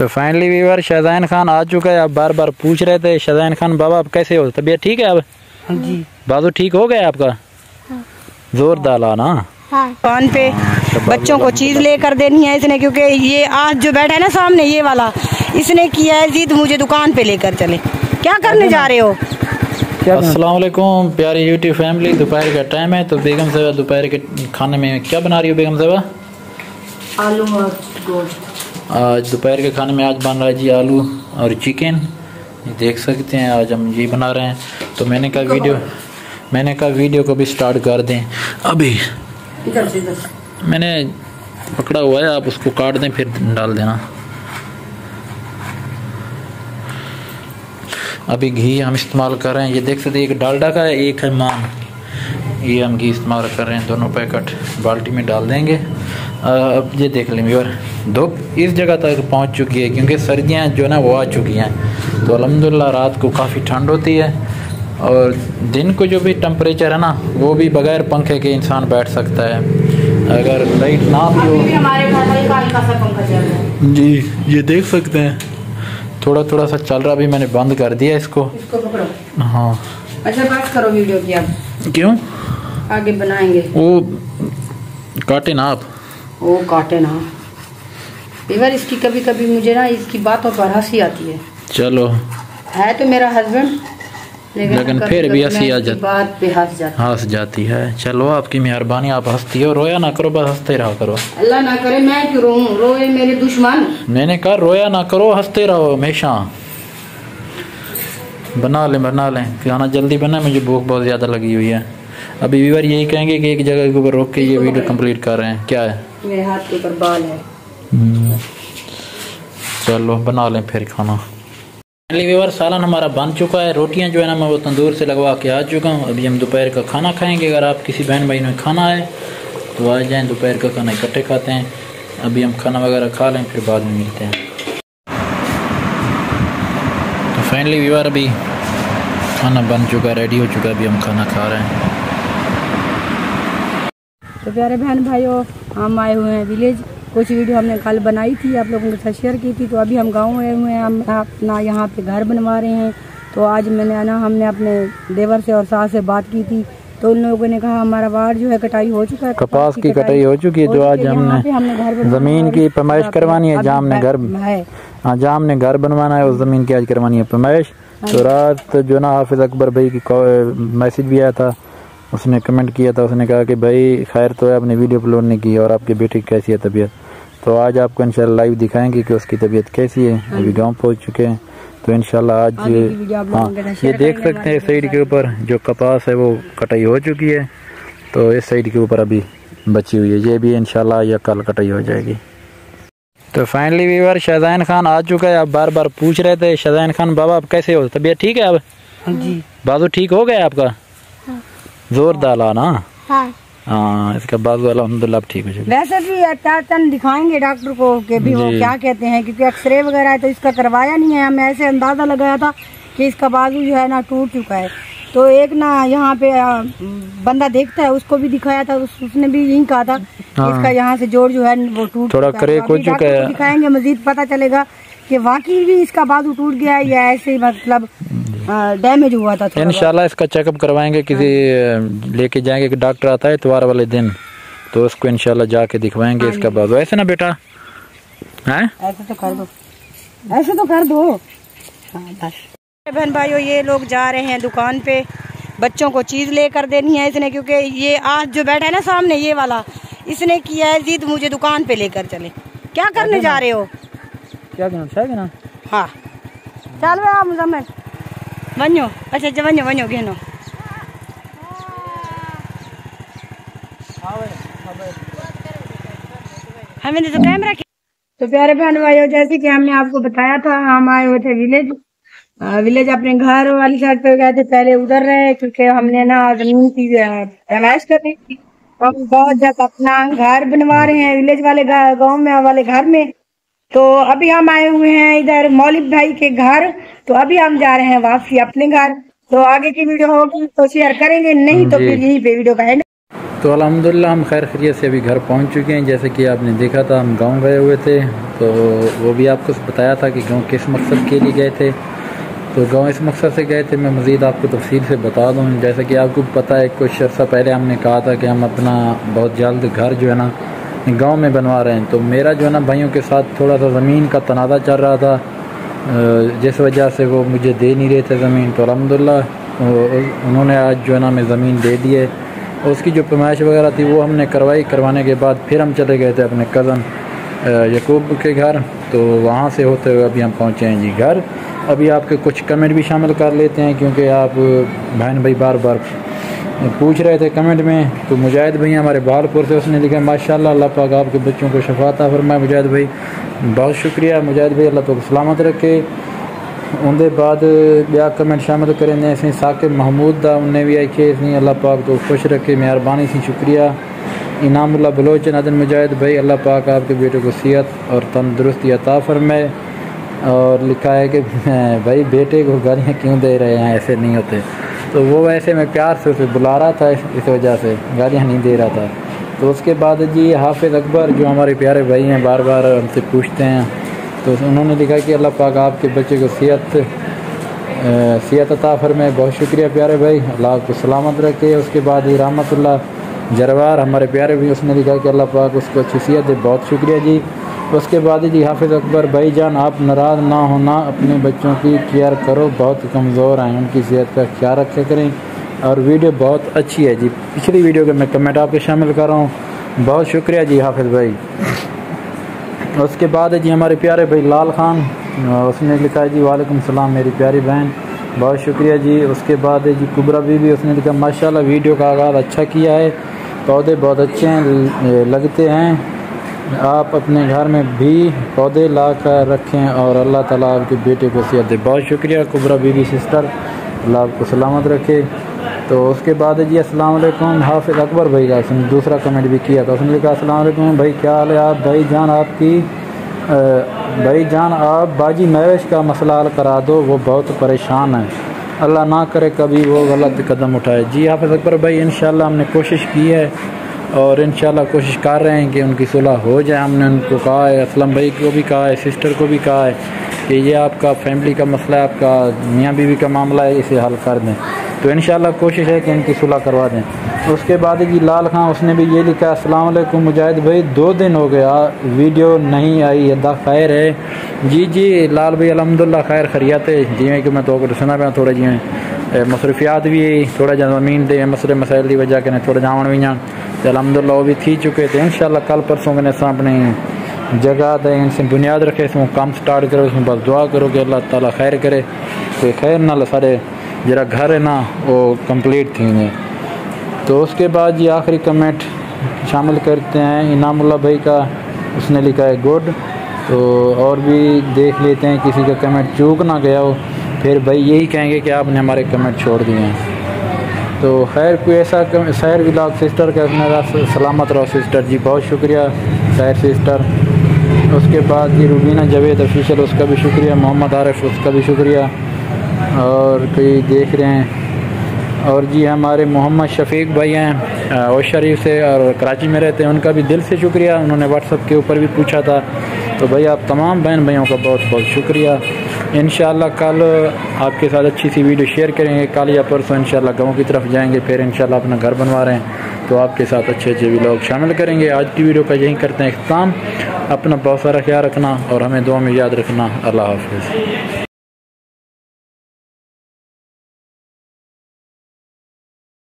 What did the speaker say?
तो finally viewer Shahzan Khan आ चुका है। आप बार बार पूछ रहे थे शाहज़ान खान बाबा आप कैसे हो, तबीयत ठीक है अब? जी बाजू ठीक हो गया आपका? हाँ। जोर डाला ना। दुकान पे बच्चों को चीज लेकर देनी है इसने, क्योंकि ये आज जो बैठा है ना सामने ये वाला, इसने किया है जिद मुझे दुकान पे लेकर चले। क्या करने जा रहे हो? अस्सलाम वालेकुम प्यारी यूट्यूब फैमिली, दोपहर का टाइम है। तो बेगम साहबा दोपहर के खाने में क्या बना रही हो बेगम साहबा? आलू और गोश्त। आज दोपहर के खाने में आज बन रहा है जी आलू और चिकन। देख सकते हैं आज हम ये बना रहे हैं। तो मैंने कहा वीडियो को भी स्टार्ट कर दें। अभी मैंने पकड़ा हुआ है, आप उसको काट दें फिर डाल देना। अभी घी हम इस्तेमाल कर रहे हैं, ये देख सकते हैं एक डालडा का है एक है मान। ये हम घी इस्तेमाल कर रहे हैं, दोनों पैकेट बाल्टी में डाल देंगे। अब ये देख लें व्यूअर, धूप इस जगह तक पहुंच चुकी है क्योंकि सर्दियां जो है ना वो आ चुकी हैं। तो अल्हम्दुलिल्लाह रात को काफ़ी ठंड होती है और दिन को जो भी टेम्परेचर है ना वो भी बगैर पंखे के इंसान बैठ सकता है। अगर लाइट ना भी हो, हमारे घर हल्का सा पंखा चल रहा है जी ये देख सकते हैं थोड़ा सा चल रहा, अभी मैंने बंद कर दिया इसको पकड़ो। हाँ अच्छा बस करो वीडियो की, अब क्यों आगे बनाएंगे। वो काटे ना आप, वो काटे ना इवर। इसकी कभी कभी मुझे ना इसकी बातों पर हंसी आती है। चलो है तो मेरा हस्बैंड, लेकिन फिर भी हंसी आ जाती, बात पे हंस जाती है। चलो आपकी मेहरबानी, आप हंसती हो, रोया ना करो, बस हंसते रहा करो। अल्लाह ना करे मैं क्यों रोऊं, रोए मेरे दुश्मन। मैंने कहा रोया ना करो, हंसते रहो हमेशा। बना लें खाना जल्दी बना, मुझे भूख बहुत ज़्यादा लगी हुई है। अभी व्यूअर यही कहेंगे कि एक जगह के ऊपर रोक के ये वीडियो कंप्लीट कर रहे हैं। क्या है? मेरे हाथ के ऊपर बाल है। चलो बना लें फिर खाना। व्यूअर सालन हमारा बन चुका है। रोटियां जो है ना मैं वो तंदूर से लगवा के आ चुका हूँ। अभी हम दोपहर का खाना खाएंगे। अगर आप किसी बहन भाई में खाना है तो आ जाएं, दोपहर का खाना इकट्ठे खाते हैं। अभी हम खाना वगैरह खा लें फिर बाद में मिलते हैं। तो फाइनली व्यूअर अभी खाना बन चुका, रेडी हो चुका, अभी हम खाना खा रहे हैं। तो प्यारे बहन भाइयों, हम आए हुए हैं विलेज। कुछ वीडियो हमने कल बनाई थी, आप लोगों के साथ शेयर की थी। तो अभी हम गांव आए हुए हैं, हम अपना यहाँ पे घर बनवा रहे हैं। तो आज हमने अपने देवर से और सास से बात की थी। तो उन लोगों ने कहा हमारा वार्ड जो है कटाई हो चुका है, कपास की कटाई हो चुकी है। जो आज हमने ज़मीन की पैमाइश करवानी है, जहाँ हमने घर बनवाना है उस ज़मीन की आज करवानी है पैमाइश। तो रात जो ना हाफिज़ अकबर भाई की मैसेज भी आया था, उसने कमेंट किया था, उसने कहा कि भाई खैर तो है, अपनी वीडियो अपलोड नहीं की और आपकी बेटी की कैसी है तबीयत। तो आज आपको इंशाल्लाह लाइव दिखाएंगे कि उसकी तबीयत कैसी है। अभी गांव पहुंच चुके हैं तो इंशाल्लाह आज हाँ ये देख सकते हैं इस साइड के ऊपर जो कपास है वो कटाई हो चुकी है। तो इस साइड के ऊपर अभी बची हुई है, ये भी इंशाल्लाह या कल कटाई हो जाएगी। तो फाइनली व्यूअर शाहज़ान खान आ चुका है। आप बार बार पूछ रहे थे शाहज़ान खान बाबा आप कैसे हो, तबीयत ठीक है अब? जी बाजू ठीक हो गया आपका? जोर डाला ना। हाँ इसका बाजू अल्हम्दुलिल्लाह ठीक हो चुका। वैसे भी दिखाएंगे डॉक्टर को कि भी वो क्या कहते हैं, क्योंकि एक्सरे वगैरह है तो इसका करवाया नहीं है। हमें ऐसे अंदाजा लगाया था कि इसका बाजू जो है ना टूट चुका है। तो एक ना यहाँ पे बंदा देखता है, उसको भी दिखाया था, उसने भी यही कहा था इसका यहाँ से जोड़ जो है वो टूट थोड़ा क्रैक हो चुका है। दिखाएंगे मजीद पता चलेगा कि वाकई भी इसका बाजू टूट गया है या ऐसे मतलब डैमेज हुआ था। इंशाल्लाह इसका चेकअप करवाएंगे, किसी लेके जाएंगे कि डॉक्टर आता है इतवार वाले दिन, तो उसको इंशाल्लाह जाके दिखवाएंगे इसका बाजू। ऐसे ना बेटा है, ऐसे तो कर दो हाँ बस। बहन भाइयों ये लोग जा रहे हैं दुकान पे, बच्चों को चीज लेकर देनी है इसने, क्योंकि ये आज जो बैठा है ना सामने ये वाला, इसने किया है जिद मुझे दुकान पे लेकर चले। क्या करने जा रहे हो? क्या करना? हाँ चल आप मुजम्मिल वनो। अच्छा वनो घेनो। हमें तो कैमरा। तो प्यारे बहन भाइयों जैसे कि हमने आपको बताया था, हम आए हुए थे विलेज अपने घर वाली साइड पे गए थे। पहले उधर रहे क्योंकि हमने ना जमीन की पैमाइश करनी थी। हम बहुत जगह अपना घर बनवा रहे हैं विलेज वाले गांव में वाले घर में। तो अभी हम आए हुए हैं इधर मौलिक भाई के घर। तो अभी हम जा रहे हैं वापसी अपने घर। तो आगे की वीडियो होगी तो शेयर करेंगे, नहीं तो फिर यही पे वीडियो का एंड। तो अल्हम्दुलिल्लाह हम खैर खैरियत से अभी घर पहुंच चुके हैं। जैसे कि आपने देखा था हम गांव गए हुए थे, तो वो भी आपको बताया था कि गांव किस मकसद के लिए गए थे। तो गांव इस मकसद से गए थे, मैं मज़ीद आपको तफसील से बता दूं। जैसे कि आपको पता है कुछ अर्सा पहले हमने कहा था कि हम अपना बहुत जल्द घर जो है ना गांव में बनवा रहे हैं। तो मेरा जो है ना भाइयों के साथ थोड़ा सा ज़मीन का तनाज़ा चल रहा था, जिस वजह से वो मुझे दे नहीं रहे थे ज़मीन। तो अल्हम्दुलिल्लाह उन्होंने आज जो है ना हमें ज़मीन दे दी है। उसकी जो पैमाइश वगैरह थी वो हमने करवाने के बाद फिर हम चले गए थे अपने कज़न यकूब के घर। तो वहाँ से होते हुए अभी हम पहुँचे हैं जी घर। अभी आपके कुछ कमेंट भी शामिल कर लेते हैं, क्योंकि आप बहन भाई बार बार पूछ रहे थे कमेंट में। तो मुजाहिद भाई हमारे बहालपुर से, उसने लिखा माशाल्लाह अल्लाह पाक आपके बच्चों को शफाता फरमाए। मुजाहिद भाई बहुत शुक्रिया। मुजाहिद भाई अल्लाह तो सलामत रखे। उनके बाद बिया कमेंट शामिल करें इसी साकिब महमूद दा, उन्हें भी आखे इसी अल्लाह पाक तो खुश रखे, मेहरबानी से शुक्रिया। इनामुल्ला बलोच नदन मुजाहिद भाई अल्लाह पाक आपके बेटे को सेहत और तंदुरुस्ती अता फरमाए। और लिखा है कि भाई बेटे को गालियाँ क्यों दे रहे हैं, ऐसे नहीं होते। तो वो वैसे मैं प्यार से उसे बुला रहा था, इस वजह से गालियाँ नहीं दे रहा था। तो उसके बाद जी हाफिज़ अकबर जो हमारे प्यारे भाई हैं बार बार हमसे पूछते हैं, तो उन्होंने लिखा कि अल्लाह पाक आपके बच्चे को सेहत अता फरमाए। बहुत शुक्रिया प्यारे भाई, अल्लाह आपको सलामत रखे। उसके बाद ही रहमतुल्लाह जरवार हमारे प्यारे भाई, उसने लिखा कि अल्लाह पाक उसको अच्छी सेहत दे। बहुत शुक्रिया जी। उसके बाद जी हाफिज़ अकबर भाई जान आप नाराज़ ना होना, अपने बच्चों की केयर करो, बहुत कमज़ोर हैं, उनकी सेहत का ख्याल रखा करें। और वीडियो बहुत अच्छी है जी, पिछली वीडियो के मैं कमेंट आपके शामिल कर रहा हूँ। बहुत शुक्रिया जी हाफिज़ भाई। उसके बाद जी हमारे प्यारे भाई लाल खान, उसने लिखा है जी वालेकुम सलाम मेरी प्यारी बहन, बहुत शुक्रिया जी। उसके बाद जी कुबरा बीबी, उसने लिखा माशाल्लाह वीडियो का आगाज़ अच्छा किया है, पौधे बहुत अच्छे हैं लगते हैं, आप अपने घर में भी पौधे ला कर रखें और अल्लाह ताला आपके बेटे को सेहत दे। बहुत शुक्रिया कुबरा बीबी सिस्टर, अल्लाह आपको सलामत रखे। तो उसके बाद जी अस्सलाम वालेकुम हाफिज़ अकबर भाई का उसने दूसरा कमेंट भी किया था। उसने लिखा अस्सलाम वालेकुम भाई क्या हाल है आप भाई जान आप बाजी महवेश का मसला हल करा दो, वो बहुत परेशान है, अल्लाह ना करे कभी वो गलत कदम उठाए। जी हाफिज़ अकबर भाई इंशाल्लाह हमने कोशिश की है और इंशाल्लाह कोशिश कर रहे हैं कि उनकी सुलह हो जाए। हमने उनको कहा है, असलम भाई को भी कहा है, सिस्टर को भी कहा है कि ये आपका फैमिली का मसला है, आपका मियाँ बीवी का मामला है, इसे हल कर दें। तो इंशाल्लाह कोशिश है कि इनकी सुलह करवा दें। उसके बाद जी लाल खां, उसने भी ये लिखा अस्सलाम वालेकुम मुजाहिद भाई 2 दिन हो गया वीडियो नहीं आई, अदा खैर है। जी लाल भाई अलहमदुलिल्लाह खैर खैरियत है। जिमें कि मैं तो दसना पाया थोड़ा जिमें मसरूफियात भी थोड़ा जहाँ ज़मीन के मसले मसाइल की वजह के थोड़ा जावन भी तो अलहमदुलिल्लाह वो भी थी चुके थे। इंशाल्लाह कल परसों के अस अपनी जगह ते इनसे बुनियाद रखे, इसमें काम स्टार्ट करो, इसमें बस दुआ करो कि अल्लाह ताला खैर करे, तो खैर नाल सारे जरा घर है ना वो कंप्लीट थी। तो उसके बाद ये आखिरी कमेंट शामिल करते हैं इनामुल्ला भाई का, उसने लिखा है गुड। तो और भी देख लेते हैं किसी का कमेंट चूक ना गया हो, फिर भाई यही कहेंगे कि आपने हमारे कमेंट छोड़ दिए हैं। तो खैर कोई ऐसा सैर विलाग सिस्टर का मेरा सलामत रहो सिस्टर जी, बहुत शुक्रिया सैर सिस्टर। उसके बाद जी रुबीना जवेद ऑफिशियल, उसका भी शुक्रिया। मोहम्मद आरिफ, उसका भी शुक्रिया। और कोई देख रहे हैं और जी हमारे मोहम्मद शफीक भाई हैं और शरीफ से और कराची में रहते हैं, उनका भी दिल से शुक्रिया। उन्होंने व्हाट्सएप के ऊपर भी पूछा था। तो भाई आप तमाम बहन भाइयों का बहुत बहुत शुक्रिया। इंशाल्लाह कल आपके साथ अच्छी सी वीडियो शेयर करेंगे। कल या परसों इंशाल्लाह गाँव की तरफ जाएंगे, फिर इंशाल्लाह अपना घर बनवा रहे हैं तो आपके साथ अच्छे अच्छे व्लॉग शामिल करेंगे। आज की वीडियो का यही करते हैं इख्तिताम। अपना बहुत सारा ख्याल रखना और हमें दुआ में याद रखना। अल्लाह हाफ़िज़।